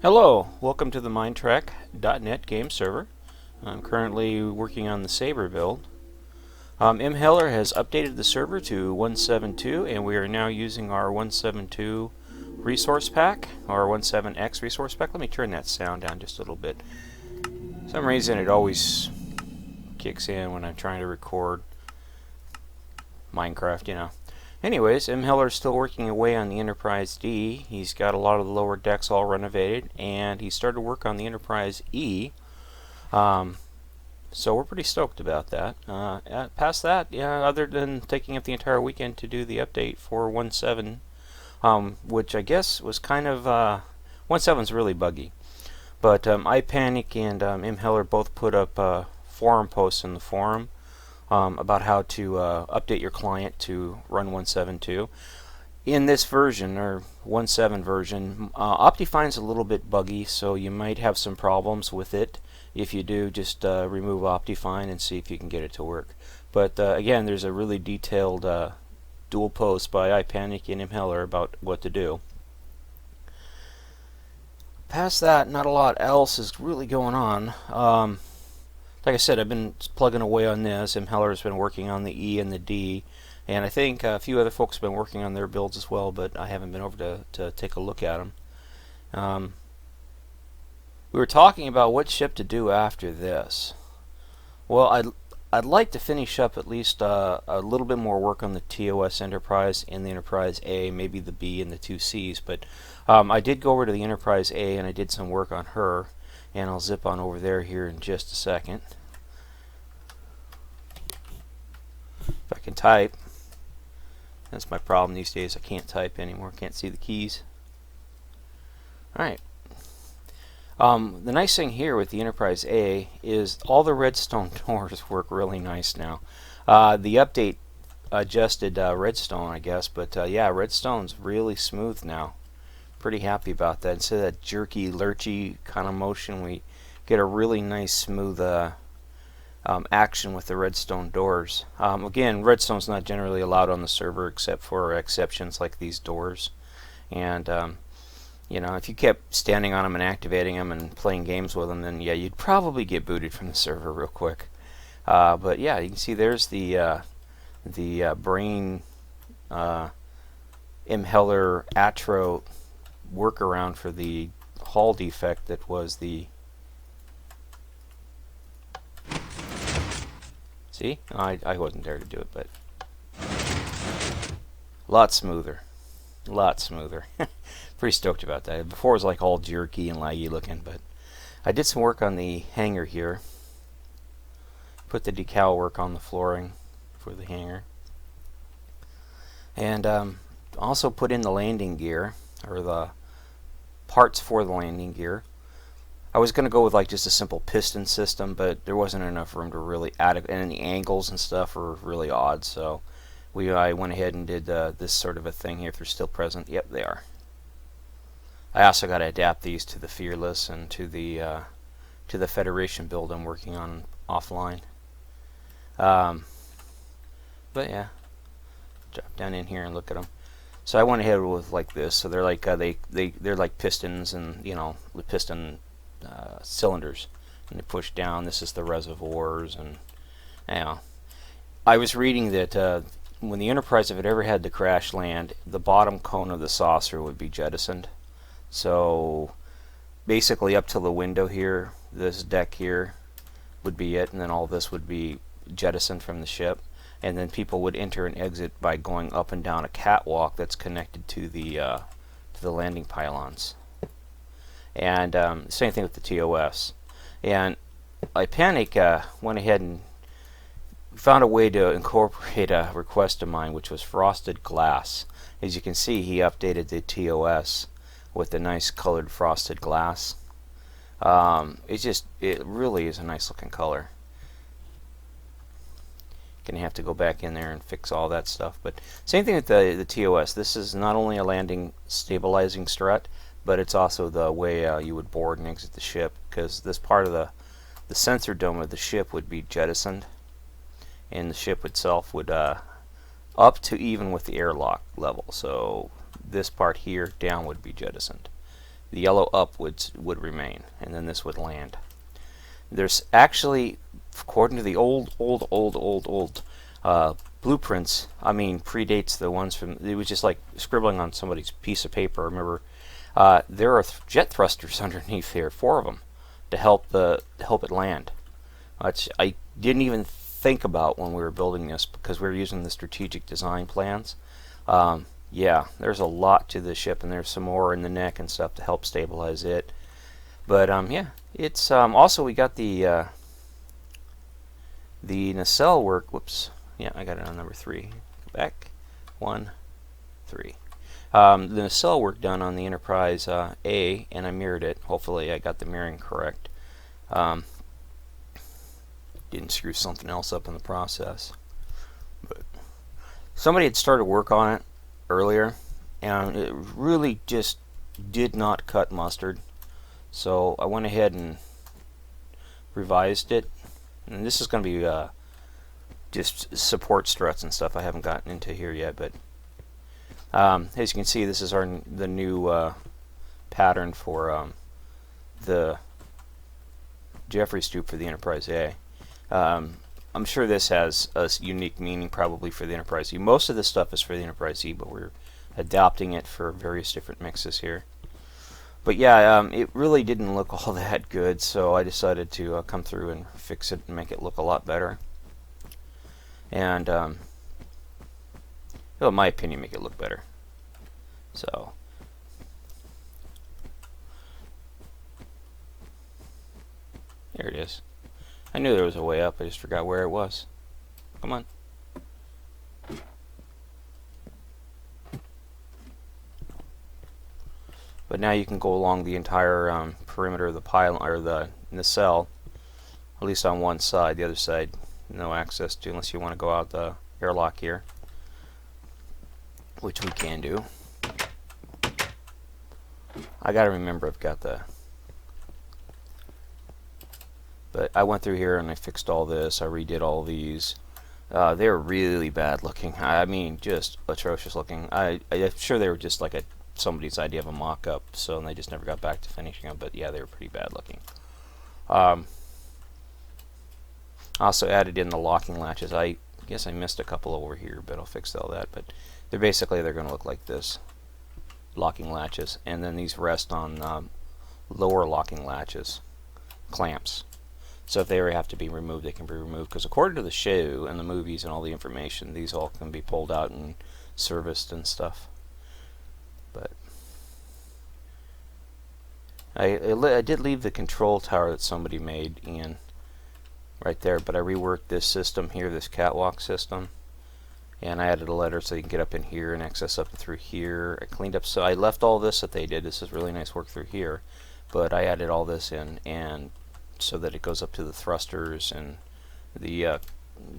Hello, welcome to the Minetrekking.net game server. I'm currently working on the Saber build. Heller has updated the server to 1.7.2 and we are now using our 1.7.2 resource pack, or 1.7x resource pack. Let me turn that sound down just a little bit. For some reason it always kicks in when I'm trying to record Minecraft, you know. Anyways, Heller's still working away on the Enterprise D. He's got a lot of the lower decks all renovated, and he started work on the Enterprise E. So we're pretty stoked about that. Past that, yeah, other than taking up the entire weekend to do the update for 1.7, which I guess was kind of 1.7's really buggy. But iPanic and Heller both put up forum posts in the forum about how to update your client to run 1.7.2. In this version, or 1.7 version, Optifine's a little bit buggy, so you might have some problems with it. If you do, just remove Optifine and see if you can get it to work. But again, there's a really detailed dual post by iPanic and Heller about what to do. Past that, not a lot else is really going on. Like I said, I've been plugging away on this. Heller's been working on the E and the D, and I think a few other folks have been working on their builds as well, but I haven't been over to take a look at them. We were talking about what ship to do after this. Well, I'd like to finish up at least a little bit more work on the TOS Enterprise and the Enterprise A, maybe the B and the 2Cs, but I did go over to the Enterprise A and I did some work on her, and I'll zip on over there here in just a second. If I can type. That's my problem these days. I can't type anymore. Can't see the keys. Alright. The nice thing here with the Enterprise A is all the redstone doors work really nice now. The update adjusted redstone, I guess, but yeah, redstone's really smooth now. Pretty happy about that. Instead of that jerky, lurchy kind of motion, we get a really nice, smooth action with the redstone doors. Again, redstone's not generally allowed on the server except for exceptions like these doors. And you know, if you kept standing on them and activating them and playing games with them, then yeah, you'd probably get booted from the server real quick. But yeah, you can see there's the brain Heller Atro workaround for the hull defect that was the... See? I wasn't there to do it, but... a lot smoother. A lot smoother. Pretty stoked about that. Before it was like all jerky and laggy looking, but I did some work on the hangar here. Put the decal work on the flooring for the hangar. And also put in the landing gear, or the parts for the landing gear. I was going to go with like just a simple piston system, but there wasn't enough room to really add it, and the angles and stuff were really odd, so I went ahead and did this sort of a thing here. If they're still present, yep, they are. I also got to adapt these to the Fearless and to the Federation build I'm working on offline. But yeah, drop down in here and look at them. So I went ahead with like this. So they're like they're like pistons, and you know, the piston cylinders, and they push down. This is the reservoirs, and you know, I was reading that when the Enterprise, if it ever had to crash land, the bottom cone of the saucer would be jettisoned. So basically up to the window here, this deck here would be it, and then all this would be jettisoned from the ship, and then people would enter and exit by going up and down a catwalk that's connected to the landing pylons. And same thing with the TOS. And iPanic went ahead and found a way to incorporate a request of mine, which was frosted glass. As you can see, he updated the TOS with the nice colored frosted glass. It really is a nice looking color. Gonna have to go back in there and fix all that stuff. But same thing with the TOS. This is not only a landing stabilizing strut, but it's also the way you would board and exit the ship, because this part of the sensor dome of the ship would be jettisoned, and the ship itself would up to even with the airlock level. So this part here down would be jettisoned. The yellow up would remain, and then this would land. There's actually, according to the old blueprints, I mean, predates the ones from, it was just like scribbling on somebody's piece of paper. Remember, there are jet thrusters underneath here, 4 of them, to help it land. Which I didn't even think about when we were building this, because we were using the strategic design plans. Yeah, there's a lot to the ship, and there's some more in the neck and stuff to help stabilize it. But yeah, it's also, we got the nacelle work. Whoops. Yeah, I got it on number 3. Go back. 1, 3. The nacelle work done on the Enterprise A, and I mirrored it. Hopefully I got the mirroring correct. Didn't screw something else up in the process. But somebody had started work on it earlier, and it really just did not cut mustard. So I went ahead and revised it. And this is going to be just support struts and stuff I haven't gotten into here yet. But as you can see, this is the new pattern for the Jeffrey stoop for the Enterprise A. I'm sure this has a unique meaning probably for the Enterprise E. Most of this stuff is for the Enterprise E, but we're adapting it for various different mixes here. But yeah, it really didn't look all that good, so I decided to come through and fix it and make it look a lot better. And, well, in my opinion, make it look better. So, there it is. I knew there was a way up, I just forgot where it was. Come on. But now you can go along the entire perimeter of the pylon, or the nacelle, at least on one side. The other side, no access to unless you want to go out the airlock here, which we can do. I gotta remember I've got the... But I went through here and I fixed all this. I redid all these. They were really bad looking. I mean, just atrocious looking. I'm sure they were just like somebody's idea of a mock-up, so they just never got back to finishing them. But yeah, they were pretty bad looking. Also added in the locking latches. I guess I missed a couple over here, but I'll fix all that. But they're going to look like this, locking latches, and then these rest on lower locking latches, clamps. So if they ever have to be removed, they can be removed. Because according to the show and the movies and all the information, these all can be pulled out and serviced and stuff. But I did leave the control tower that somebody made in right there, but I reworked this system here, this catwalk system, and I added a letter so you can get up in here and access up through here. I cleaned up, so I left all this that they did. This is really nice work through here, but I added all this in, and so that it goes up to the thrusters and the you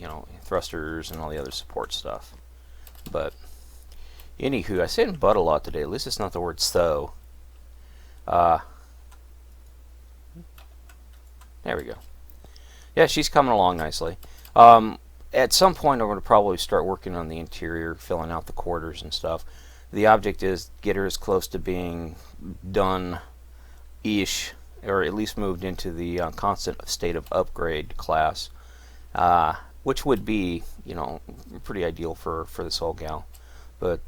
know, thrusters and all the other support stuff. But anywho, I said "but" a lot today. At least it's not the word "so." There we go. Yeah, she's coming along nicely. At some point, I'm going to probably start working on the interior, filling out the quarters and stuff. The object is get her as close to being done-ish, or at least moved into the constant state of upgrade class, which would be, you know, pretty ideal for this old gal. But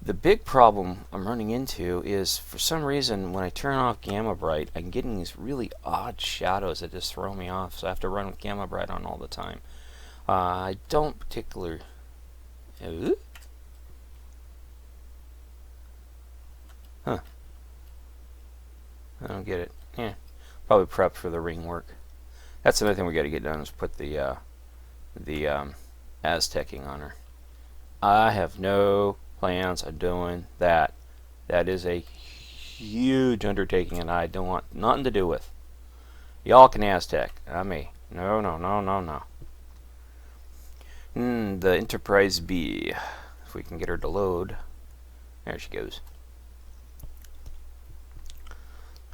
the big problem I'm running into is, for some reason, when I turn off Gamma Bright, I'm getting these really odd shadows that just throw me off, so I have to run with Gamma Bright on all the time. I don't particularly... Huh. I don't get it. Yeah, probably prep for the ring work. That's another thing we got to get done, is put the Aztecing on her. I have no plans on doing that. That is a huge undertaking, and I don't want nothing to do with. Y'all can Aztec, not me. No, no, no, no, no. The Enterprise B. If we can get her to load. There she goes.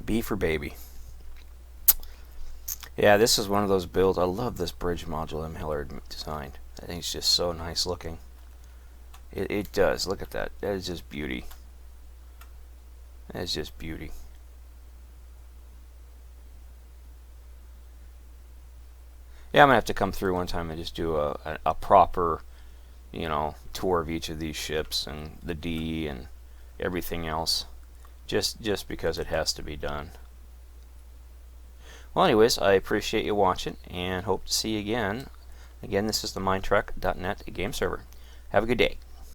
B for baby. Yeah, this is one of those builds. I love this bridge module M. Hillard designed. I think it's just so nice looking. It does. Look at that. That is just beauty. It's just beauty. Yeah, I'm gonna have to come through one time and just do a proper, you know, tour of each of these ships and the D and everything else, just because it has to be done. Well, anyways, I appreciate you watching and hope to see you again. Again, this is the Minetrekking.net game server. Have a good day.